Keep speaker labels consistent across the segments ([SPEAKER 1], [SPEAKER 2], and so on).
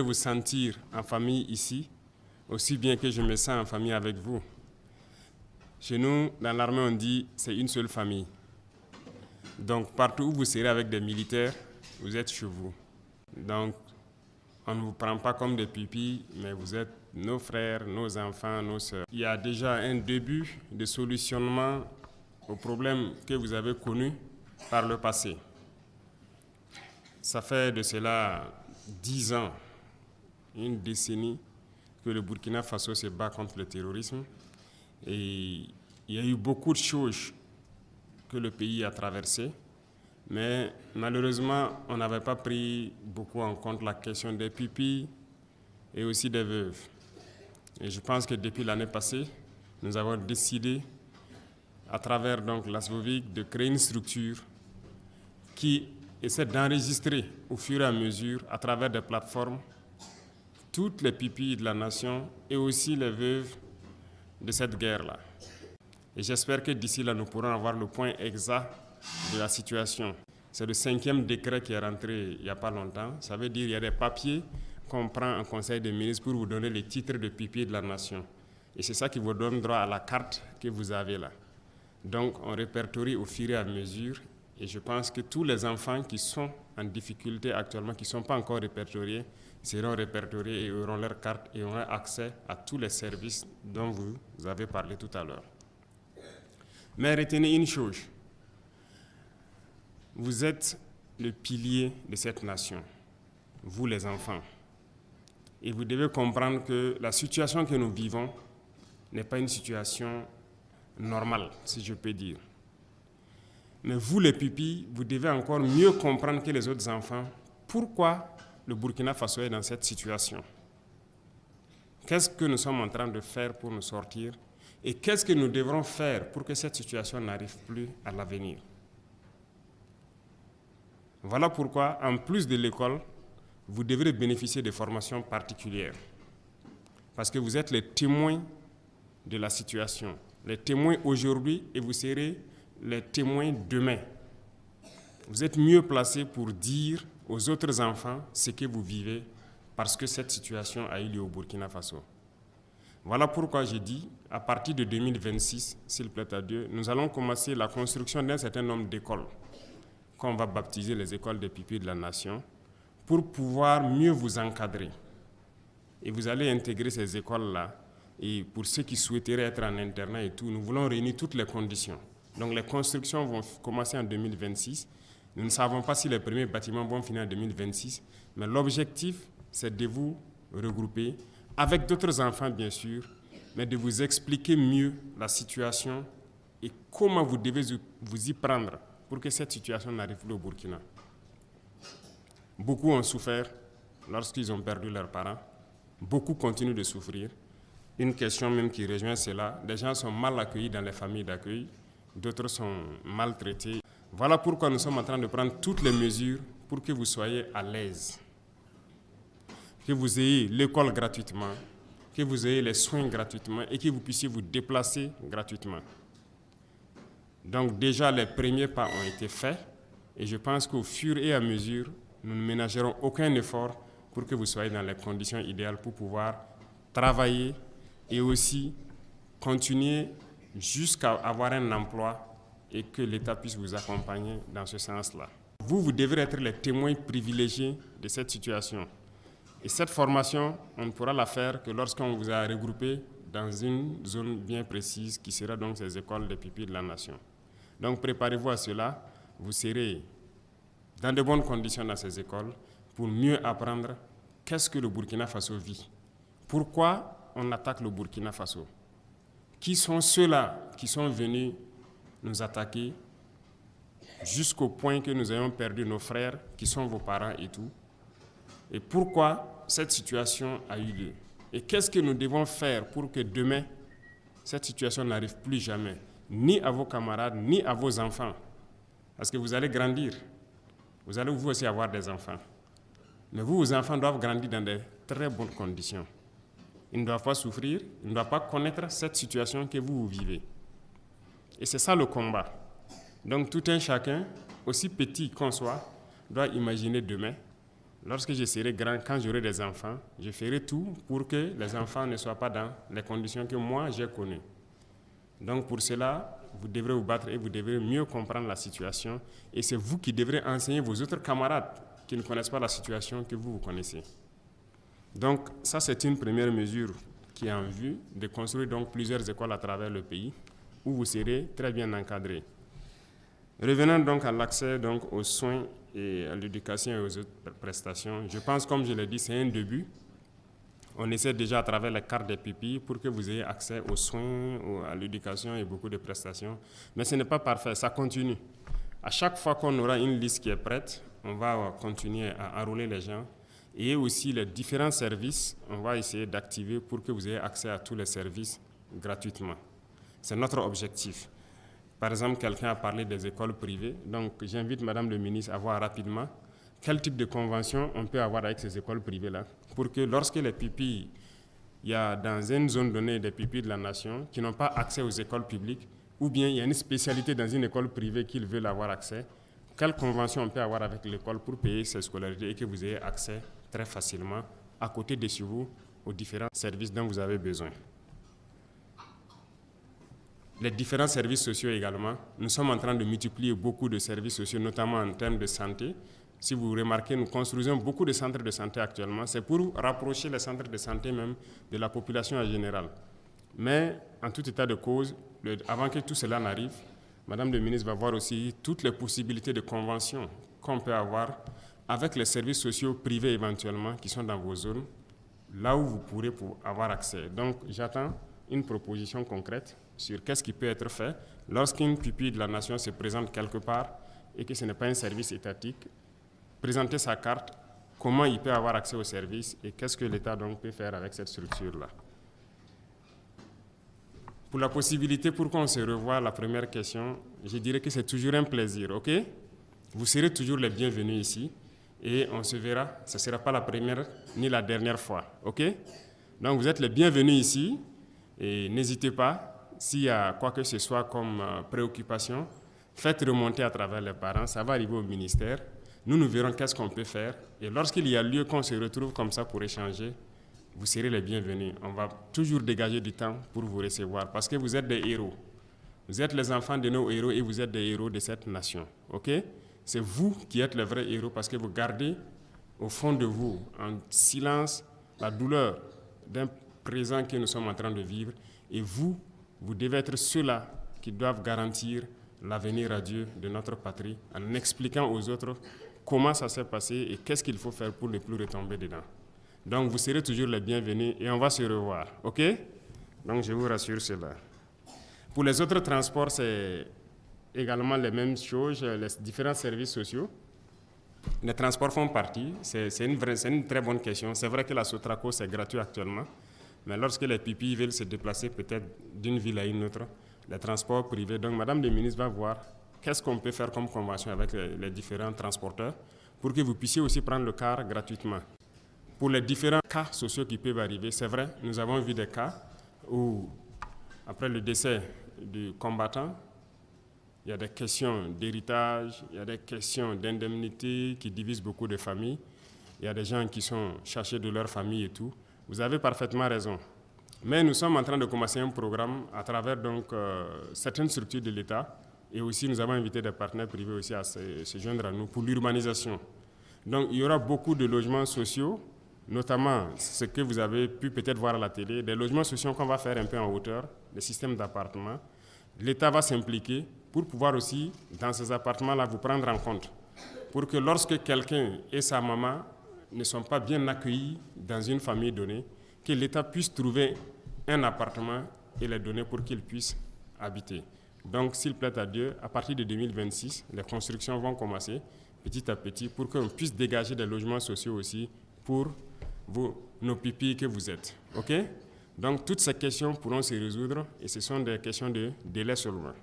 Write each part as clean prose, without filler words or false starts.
[SPEAKER 1] vous sentir en famille ici, aussi bien que je me sens en famille avec vous. Chez nous, dans l'armée, on dit c'est une seule famille. Donc, partout où vous serez avec des militaires, vous êtes chez vous. Donc, on ne vous prend pas comme des pupilles, mais vous êtes nos frères, nos enfants, nos sœurs. Il y a déjà un début de solutionnement aux problèmes que vous avez connus par le passé. Ça fait de cela 10 ans, une décennie, que le Burkina Faso se bat contre le terrorisme. Et il y a eu beaucoup de choses que le pays a traversées, mais malheureusement, on n'avait pas pris beaucoup en compte la question des pupilles et aussi des veuves. Et je pense que depuis l'année passée, nous avons décidé, à travers donc l'ASVOVIC, de créer une structure qui essaie d'enregistrer au fur et à mesure, à travers des plateformes, toutes les pupilles de la nation et aussi les veuves de cette guerre-là. Et j'espère que d'ici là, nous pourrons avoir le point exact de la situation. C'est le 5e décret qui est rentré il n'y a pas longtemps. Ça veut dire qu'il y a des papiers qu'on prend en Conseil des ministres pour vous donner les titres de pupilles de la nation. Et c'est ça qui vous donne droit à la carte que vous avez là. Donc, on répertorie au fur et à mesure. Et je pense que tous les enfants qui sont en difficulté actuellement, qui ne sont pas encore répertoriés, seront répertoriés et auront leur carte et auront accès à tous les services dont vous avez parlé tout à l'heure. Mais retenez une chose, vous êtes le pilier de cette nation, vous les enfants. Et vous devez comprendre que la situation que nous vivons n'est pas une situation normale, si je peux dire. Mais vous, les pupilles, vous devez encore mieux comprendre que les autres enfants pourquoi le Burkina Faso est dans cette situation. Qu'est-ce que nous sommes en train de faire pour nous sortir et qu'est-ce que nous devrons faire pour que cette situation n'arrive plus à l'avenir. Voilà pourquoi, en plus de l'école, vous devrez bénéficier de formations particulières. Parce que vous êtes les témoins de la situation, les témoins aujourd'hui et vous serez les témoins demain. Vous êtes mieux placés pour dire aux autres enfants ce que vous vivez parce que cette situation a eu lieu au Burkina Faso. Voilà pourquoi j'ai dit, à partir de 2026, s'il plaît à Dieu, nous allons commencer la construction d'un certain nombre d'écoles qu'on va baptiser les écoles des pupilles de la nation pour pouvoir mieux vous encadrer. Et vous allez intégrer ces écoles-là. Et pour ceux qui souhaiteraient être en internat et tout, nous voulons réunir toutes les conditions. Donc les constructions vont commencer en 2026. Nous ne savons pas si les premiers bâtiments vont finir en 2026, mais l'objectif, c'est de vous regrouper avec d'autres enfants, bien sûr, mais de vous expliquer mieux la situation et comment vous devez vous y prendre pour que cette situation n'arrive plus au Burkina. Beaucoup ont souffert lorsqu'ils ont perdu leurs parents. Beaucoup continuent de souffrir. Une question même qui rejoint cela, des gens sont mal accueillis dans les familles d'accueil, d'autres sont maltraités. Voilà pourquoi nous sommes en train de prendre toutes les mesures pour que vous soyez à l'aise, que vous ayez l'école gratuitement, que vous ayez les soins gratuitement et que vous puissiez vous déplacer gratuitement. Donc déjà, les premiers pas ont été faits et je pense qu'au fur et à mesure, nous ne ménagerons aucun effort pour que vous soyez dans les conditions idéales pour pouvoir travailler et aussi continuer jusqu'à avoir un emploi et que l'État puisse vous accompagner dans ce sens-là. Vous devrez être les témoins privilégiés de cette situation. Et cette formation, on ne pourra la faire que lorsqu'on vous a regroupé dans une zone bien précise qui sera donc ces écoles des pupilles de la nation. Donc préparez-vous à cela, vous serez dans de bonnes conditions dans ces écoles pour mieux apprendre qu'est-ce que le Burkina Faso vit. Pourquoi on attaque le Burkina Faso? Qui sont ceux-là qui sont venus nous attaquer jusqu'au point que nous ayons perdu nos frères qui sont vos parents et tout? Et pourquoi cette situation a eu lieu? Et qu'est-ce que nous devons faire pour que demain, cette situation n'arrive plus jamais, ni à vos camarades, ni à vos enfants? Parce que vous allez grandir. Vous allez vous aussi avoir des enfants. Mais vous, vos enfants doivent grandir dans de très bonnes conditions. Ils ne doivent pas souffrir, ils ne doivent pas connaître cette situation que vous vivez. Et c'est ça le combat. Donc tout un chacun, aussi petit qu'on soit, doit imaginer demain lorsque je serai grand, quand j'aurai des enfants, je ferai tout pour que les enfants ne soient pas dans les conditions que moi j'ai connues. Donc pour cela, vous devrez vous battre et vous devrez mieux comprendre la situation. Et c'est vous qui devrez enseigner vos autres camarades qui ne connaissent pas la situation que vous connaissez. Donc ça, c'est une première mesure qui est en vue de construire donc plusieurs écoles à travers le pays où vous serez très bien encadrés. Revenons donc à l'accès donc aux soins et à l'éducation et aux autres prestations. Je pense, comme je l'ai dit, c'est un début. On essaie déjà à travers les cartes des pupilles pour que vous ayez accès aux soins, à l'éducation et beaucoup de prestations. Mais ce n'est pas parfait, ça continue. À chaque fois qu'on aura une liste qui est prête, on va continuer à enrôler les gens. Et aussi les différents services, on va essayer d'activer pour que vous ayez accès à tous les services gratuitement. C'est notre objectif. Par exemple, quelqu'un a parlé des écoles privées. Donc, j'invite Madame le ministre à voir rapidement quel type de convention on peut avoir avec ces écoles privées-là pour que lorsque les pupilles, il y a dans une zone donnée des pupilles de la nation qui n'ont pas accès aux écoles publiques ou bien il y a une spécialité dans une école privée qu'ils veulent avoir accès, quelle convention on peut avoir avec l'école pour payer ces scolarités et que vous ayez accès très facilement à côté de chez vous aux différents services dont vous avez besoin. Les différents services sociaux également. Nous sommes en train de multiplier beaucoup de services sociaux, notamment en termes de santé. Si vous remarquez, nous construisons beaucoup de centres de santé actuellement. C'est pour rapprocher les centres de santé même de la population en général. Mais en tout état de cause, avant que tout cela n'arrive, Madame le ministre va voir aussi toutes les possibilités de convention qu'on peut avoir avec les services sociaux privés éventuellement qui sont dans vos zones, là où vous pourrez avoir accès. Donc j'attends une proposition concrète sur qu'est-ce qui peut être fait lorsqu'une pupille de la nation se présente quelque part et que ce n'est pas un service étatique. Présenter sa carte, comment il peut avoir accès au service et qu'est-ce que l'État donc peut faire avec cette structure-là. Pour la possibilité pour qu'on se revoie, la première question, je dirais que c'est toujours un plaisir, ok? Vous serez toujours les bienvenus ici et on se verra, ce ne sera pas la première ni la dernière fois, ok? Donc vous êtes les bienvenus ici et n'hésitez pas. S'il y a quoi que ce soit comme préoccupation, faites remonter à travers les parents, ça va arriver au ministère. Nous verrons qu'est-ce qu'on peut faire. Et lorsqu'il y a lieu qu'on se retrouve comme ça pour échanger, vous serez les bienvenus. On va toujours dégager du temps pour vous recevoir parce que vous êtes des héros. Vous êtes les enfants de nos héros et vous êtes des héros de cette nation. Ok? C'est vous qui êtes les vrais héros parce que vous gardez au fond de vous, en silence, la douleur d'un présent que nous sommes en train de vivre. Et vous devez être ceux-là qui doivent garantir l'avenir radieux de notre patrie en expliquant aux autres comment ça s'est passé et qu'est-ce qu'il faut faire pour ne plus retomber dedans. Donc vous serez toujours les bienvenus et on va se revoir, ok? Donc je vous rassure cela. Pour les autres transports, c'est également les mêmes choses, les différents services sociaux. Les transports font partie, c'est une très bonne question. C'est vrai que la Sotraco, c'est gratuit actuellement. Mais lorsque les pupilles veulent se déplacer peut-être d'une ville à une autre, les transports privés, donc Madame le ministre va voir qu'est-ce qu'on peut faire comme convention avec les différents transporteurs pour que vous puissiez aussi prendre le car gratuitement. Pour les différents cas sociaux qui peuvent arriver, c'est vrai, nous avons vu des cas où, après le décès du combattant, il y a des questions d'héritage, il y a des questions d'indemnité qui divisent beaucoup de familles. Il y a des gens qui sont cherchés de leur famille et tout. Vous avez parfaitement raison. Mais nous sommes en train de commencer un programme à travers donc, certaines structures de l'État et aussi nous avons invité des partenaires privés aussi à se joindre à nous pour l'urbanisation. Donc il y aura beaucoup de logements sociaux, notamment ce que vous avez pu peut-être voir à la télé, des logements sociaux qu'on va faire un peu en hauteur, des systèmes d'appartements. L'État va s'impliquer pour pouvoir aussi, dans ces appartements-là, vous prendre en compte. Pour que lorsque quelqu'un et sa maman ne sont pas bien accueillis dans une famille donnée, que l'État puisse trouver un appartement et les donner pour qu'ils puissent habiter. Donc, s'il plaît à Dieu, à partir de 2026, les constructions vont commencer petit à petit pour qu'on puisse dégager des logements sociaux aussi pour nos pupilles que vous êtes. OK? Donc, toutes ces questions pourront se résoudre et ce sont des questions de délai seulement.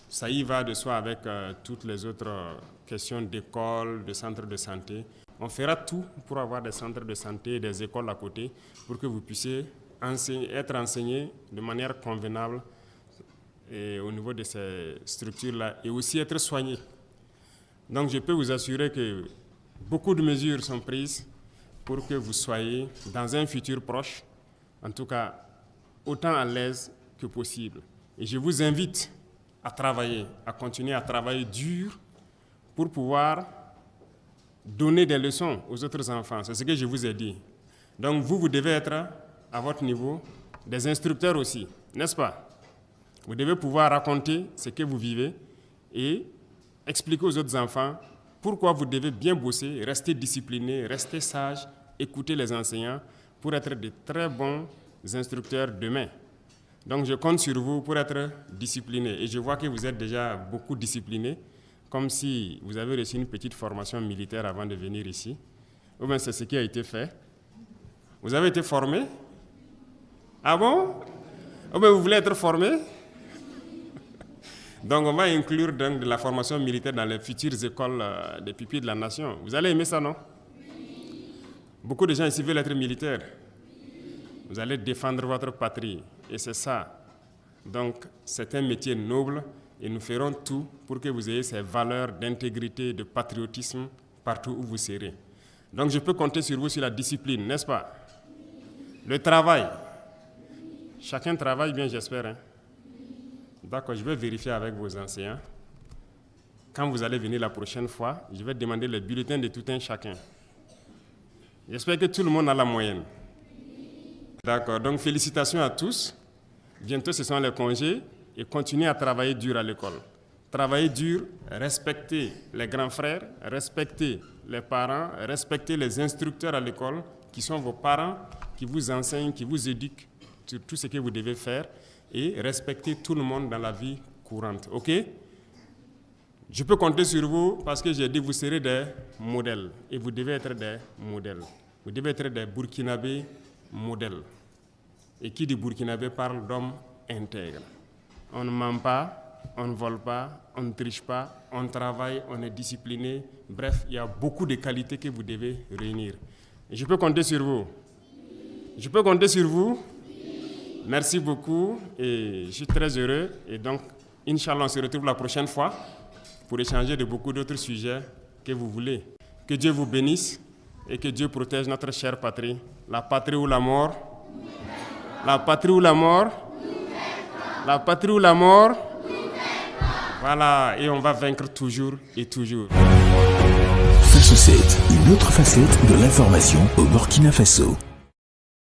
[SPEAKER 1] Ça y va de soi avec toutes les autres questions d'école, de centres de santé. On fera tout pour avoir des centres de santé et des écoles à côté pour que vous puissiez être enseignés de manière convenable et au niveau de ces structures-là et aussi être soignés. Donc je peux vous assurer que Beaucoup de mesures sont prises pour que vous soyez, dans un futur proche, en tout cas, autant à l'aise que possible. Et je vous invite à travailler, à continuer à travailler dur pour pouvoir donner des leçons aux autres enfants. C'est ce que je vous ai dit. Donc vous devez être, à votre niveau, des instructeurs aussi, n'est-ce pas? Vous devez pouvoir raconter ce que vous vivez et expliquer aux autres enfants pourquoi vous devez bien bosser, rester discipliné, rester sage, écouter les enseignants pour être de très bons instructeurs demain. Donc je compte sur vous pour être discipliné. Et je vois que vous êtes déjà beaucoup discipliné, comme si vous avez reçu une petite formation militaire avant de venir ici. Ou bien c'est ce qui a été fait. Vous avez été formé? Ah bon? Ou bien vous voulez être formé? Donc on va inclure donc de la formation militaire dans les futures écoles des pupilles de la nation. Vous allez aimer ça, non? Beaucoup de gens ici veulent être militaires. Vous allez défendre votre patrie. Et c'est ça. Donc c'est un métier noble et nous ferons tout pour que vous ayez ces valeurs d'intégrité, de patriotisme partout où vous serez. Donc je peux compter sur vous sur la discipline, n'est-ce pas? Le travail. Chacun travaille bien, j'espère. Hein? D'accord, je vais vérifier avec vos enseignants. Quand vous allez venir la prochaine fois, je vais demander les bulletins de tout un chacun. J'espère que tout le monde a la moyenne. D'accord, donc félicitations à tous. Bientôt ce sont les congés et continuez à travailler dur à l'école. Travailler dur, respecter les grands frères, respecter les parents, respecter les instructeurs à l'école qui sont vos parents, qui vous enseignent, qui vous éduquent sur tout ce que vous devez faire et respecter tout le monde dans la vie courante. OK? Je peux compter sur vous parce que j'ai dit que vous serez des modèles et vous devez être des modèles. Vous devez être des Burkinabés modèles. Et qui dit Burkinabé parle d'hommes intègres. On ne ment pas, on ne vole pas, on ne triche pas, on travaille, on est discipliné. Bref, il y a beaucoup de qualités que vous devez réunir. Et je peux compter sur vous. Je peux compter sur vous. Merci beaucoup et je suis très heureux. Et donc, Inch'Allah, on se retrouve la prochaine fois pour échanger de beaucoup d'autres sujets que vous voulez. Que Dieu vous bénisse et que Dieu protège notre chère patrie. La patrie ou la mort. La patrie ou la mort. La patrie ou la mort. Voilà, et on va vaincre toujours et toujours.
[SPEAKER 2] Faso 7, une autre facette de l'information au Burkina Faso.